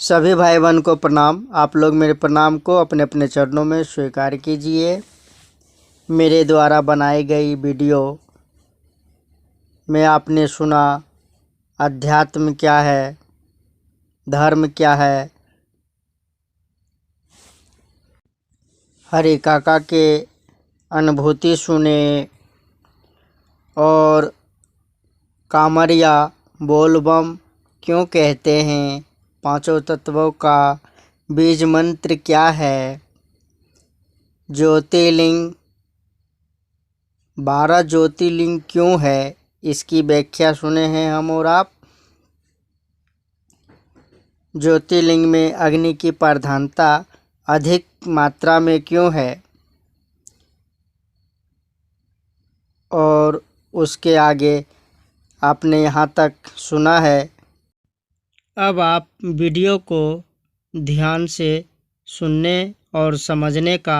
सभी भाई बहन को प्रणाम। आप लोग मेरे प्रणाम को अपने अपने चरणों में स्वीकार कीजिए। मेरे द्वारा बनाई गई वीडियो में आपने सुना अध्यात्म क्या है, धर्म क्या है, हरि काका के अनुभूति सुने और कामरिया बोलबम क्यों कहते हैं, पांचों तत्वों का बीज मंत्र क्या है, ज्योतिर्लिंग 12 ज्योतिर्लिंग क्यों है, इसकी व्याख्या सुने हैं हम और आप। ज्योतिर्लिंग में अग्नि की प्रधानता अधिक मात्रा में क्यों है और उसके आगे आपने यहाँ तक सुना है। अब आप वीडियो को ध्यान से सुनने और समझने का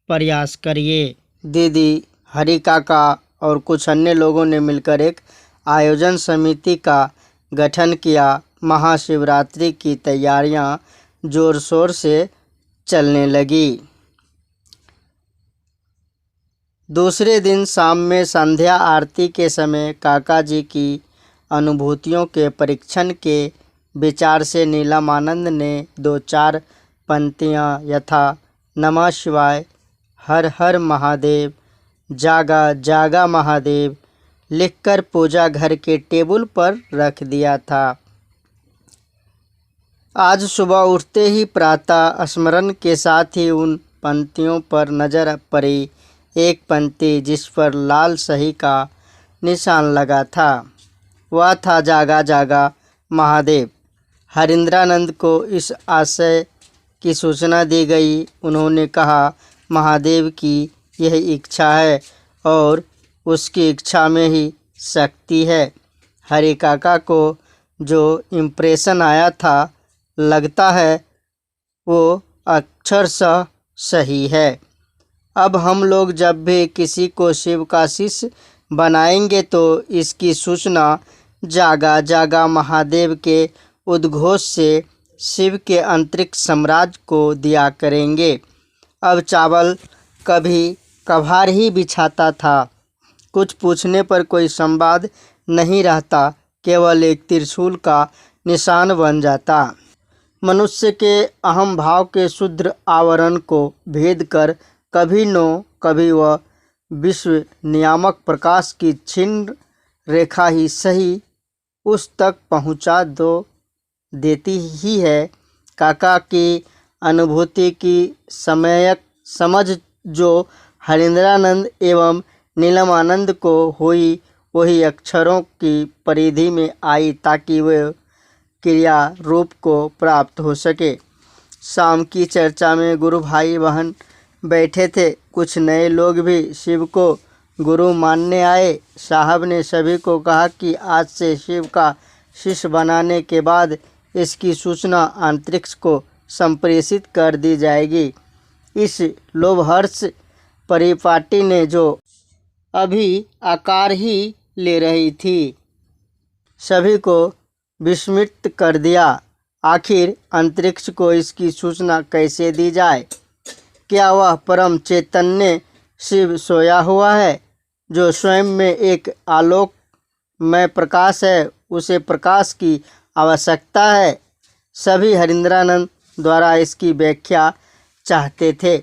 प्रयास करिए। दीदी, हरि काका और कुछ अन्य लोगों ने मिलकर एक आयोजन समिति का गठन किया। महाशिवरात्रि की तैयारियां जोर शोर से चलने लगी। दूसरे दिन शाम में संध्या आरती के समय काका जी की अनुभूतियों के परीक्षण के विचार से नीलमानंद ने 2-4 पंक्तियाँ यथा नमः शिवाय, हर हर महादेव, जागा जागा महादेव लिखकर पूजा घर के टेबल पर रख दिया था। आज सुबह उठते ही प्रातः स्मरण के साथ ही उन पंक्तियों पर नजर पड़ी। एक पंक्ति जिस पर लाल सही का निशान लगा था वह था जागा जागा महादेव। हरिंद्रानंद को इस आशय की सूचना दी गई। उन्होंने कहा, महादेव की यह इच्छा है और उसकी इच्छा में ही शक्ति है। हरि काका को जो इम्प्रेशन आया था लगता है वो अक्षरशः सही है। अब हम लोग जब भी किसी को शिव का शिष्य बनाएंगे तो इसकी सूचना जागा जागा महादेव के उद्घोष से शिव के अंतरिक्ष साम्राज्य को दिया करेंगे। अब चावल कभी कभार ही बिछाता था। कुछ पूछने पर कोई संवाद नहीं रहता, केवल एक त्रिशूल का निशान बन जाता। मनुष्य के अहम भाव के शुद्र आवरण को भेद कर कभी न कभी वह विश्व नियामक प्रकाश की क्षीण रेखा ही सही उस तक पहुंचा देती ही है। काका की अनुभूति की सम्यक समझ जो हरिंद्रानंद एवं नीलमानंद को हुई वही अक्षरों की परिधि में आई ताकि वे क्रिया रूप को प्राप्त हो सके। शाम की चर्चा में गुरु भाई बहन बैठे थे। कुछ नए लोग भी शिव को गुरु मानने आए। साहब ने सभी को कहा कि आज से शिव का शिष्य बनाने के बाद इसकी सूचना अंतरिक्ष को संप्रेषित कर दी जाएगी। इस लोभहर्ष परिपाटी ने जो अभी आकार ही ले रही थी सभी को विस्मित कर दिया। आखिर अंतरिक्ष को इसकी सूचना कैसे दी जाए? क्या वह परम चैतन्य शिव सोया हुआ है जो स्वयं में एक आलोकमय प्रकाश है? उसे प्रकाश की आवश्यकता है। सभी हरिंद्रानंद द्वारा इसकी व्याख्या चाहते थे।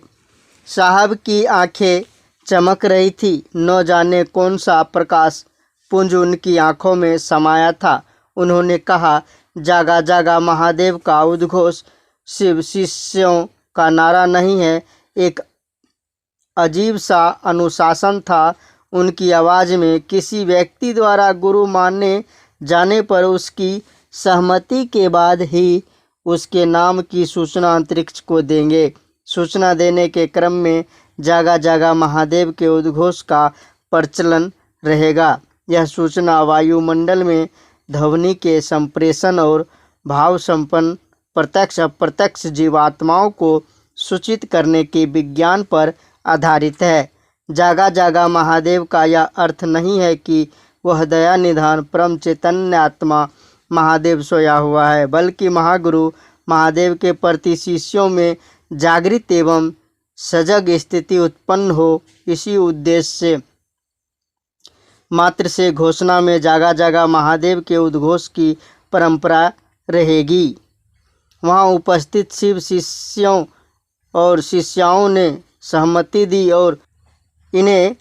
साहब की आंखें चमक रही थी। न जाने कौन सा प्रकाश पुंज उनकी आंखों में समाया था। उन्होंने कहा, जागा जागा महादेव का उद्घोष शिव शिष्यों का नारा नहीं है, एक अजीब सा अनुशासन था उनकी आवाज़ में। किसी व्यक्ति द्वारा गुरु माने जाने पर उसकी सहमति के बाद ही उसके नाम की सूचना अंतरिक्ष को देंगे। सूचना देने के क्रम में जागा जागा महादेव के उद्घोष का प्रचलन रहेगा। यह सूचना वायुमंडल में ध्वनि के संप्रेषण और भाव संपन्न प्रत्यक्ष अप्रत्यक्ष जीवात्माओं को सूचित करने के विज्ञान पर आधारित है। जागा जागा महादेव का यह अर्थ नहीं है कि वह दया निधान परम चैतन्य आत्मा महादेव सोया हुआ है, बल्कि महागुरु महादेव के प्रति शिष्यों में जागृत एवं सजग स्थिति उत्पन्न हो, इसी उद्देश्य से मात्र से घोषणा में जगह जगह महादेव के उद्घोष की परंपरा रहेगी। वहाँ उपस्थित शिव शिष्यों और शिष्याओं ने सहमति दी और इन्हें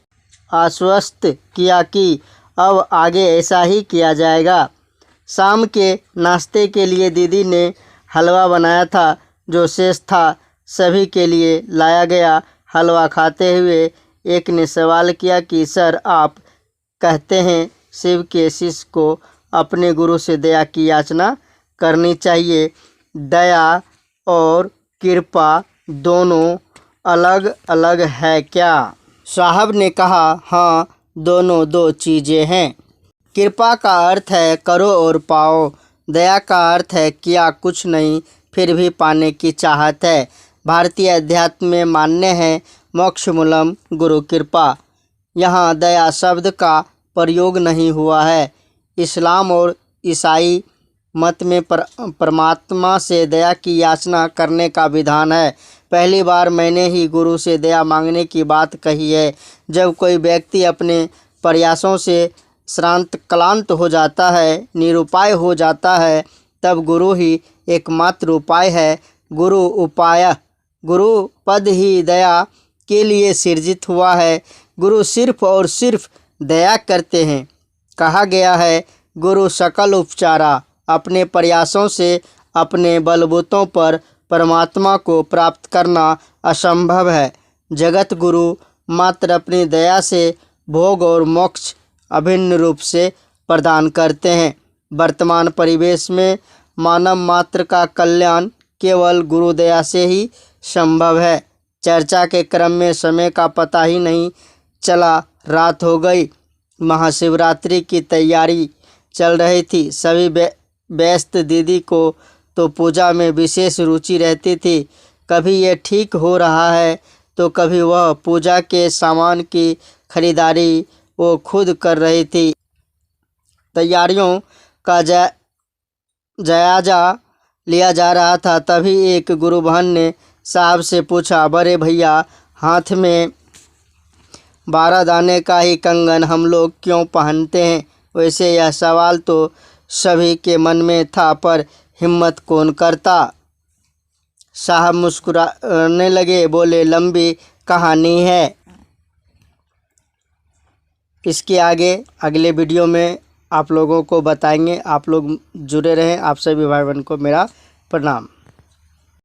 आश्वस्त किया कि अब आगे ऐसा ही किया जाएगा। शाम के नाश्ते के लिए दीदी ने हलवा बनाया था, जो शेष था सभी के लिए लाया गया। हलवा खाते हुए एक ने सवाल किया कि सर, आप कहते हैं शिव के शिष्य को अपने गुरु से दया की याचना करनी चाहिए। दया और कृपा दोनों अलग अलग है क्या? साहब ने कहा, हाँ, दोनों दो चीज़ें हैं। कृपा का अर्थ है करो और पाओ। दया का अर्थ है किया कुछ नहीं फिर भी पाने की चाहत है। भारतीय अध्यात्म में मान्य है मोक्ष मूलम गुरु कृपा। यहाँ दया शब्द का प्रयोग नहीं हुआ है। इस्लाम और ईसाई मत में परमात्मा से दया की याचना करने का विधान है। पहली बार मैंने ही गुरु से दया मांगने की बात कही है। जब कोई व्यक्ति अपने प्रयासों से क्लांत हो जाता है, निरुपाय हो जाता है, तब गुरु ही एकमात्र उपाय है। गुरु पद ही दया के लिए सृजित हुआ है। गुरु सिर्फ और सिर्फ दया करते हैं। कहा गया है, गुरु सकल उपचारा। अपने प्रयासों से अपने बलबूतों पर परमात्मा को प्राप्त करना असंभव है। जगत गुरु मात्र अपनी दया से भोग और मोक्ष अभिन्न रूप से प्रदान करते हैं। वर्तमान परिवेश में मानव मात्र का कल्याण केवल गुरु दया से ही संभव है। चर्चा के क्रम में समय का पता ही नहीं चला, रात हो गई। महाशिवरात्रि की तैयारी चल रही थी। सभी व्यस्त। दीदी को तो पूजा में विशेष रुचि रहती थी। कभी ये ठीक हो रहा है तो कभी वह पूजा के सामान की खरीदारी वो खुद कर रही थी। तैयारियों का जायजा लिया जा रहा था। तभी एक गुरु बहन ने साहब से पूछा, बड़े भैया, हाथ में 12 दाने का ही कंगन हम लोग क्यों पहनते हैं? वैसे यह सवाल तो सभी के मन में था, पर हिम्मत कौन करता। साहब मुस्कुराने लगे, बोले, लंबी कहानी है, इसके आगे अगले वीडियो में आप लोगों को बताएंगे। आप लोग जुड़े रहें। आप सभी भाई बहन को मेरा प्रणाम।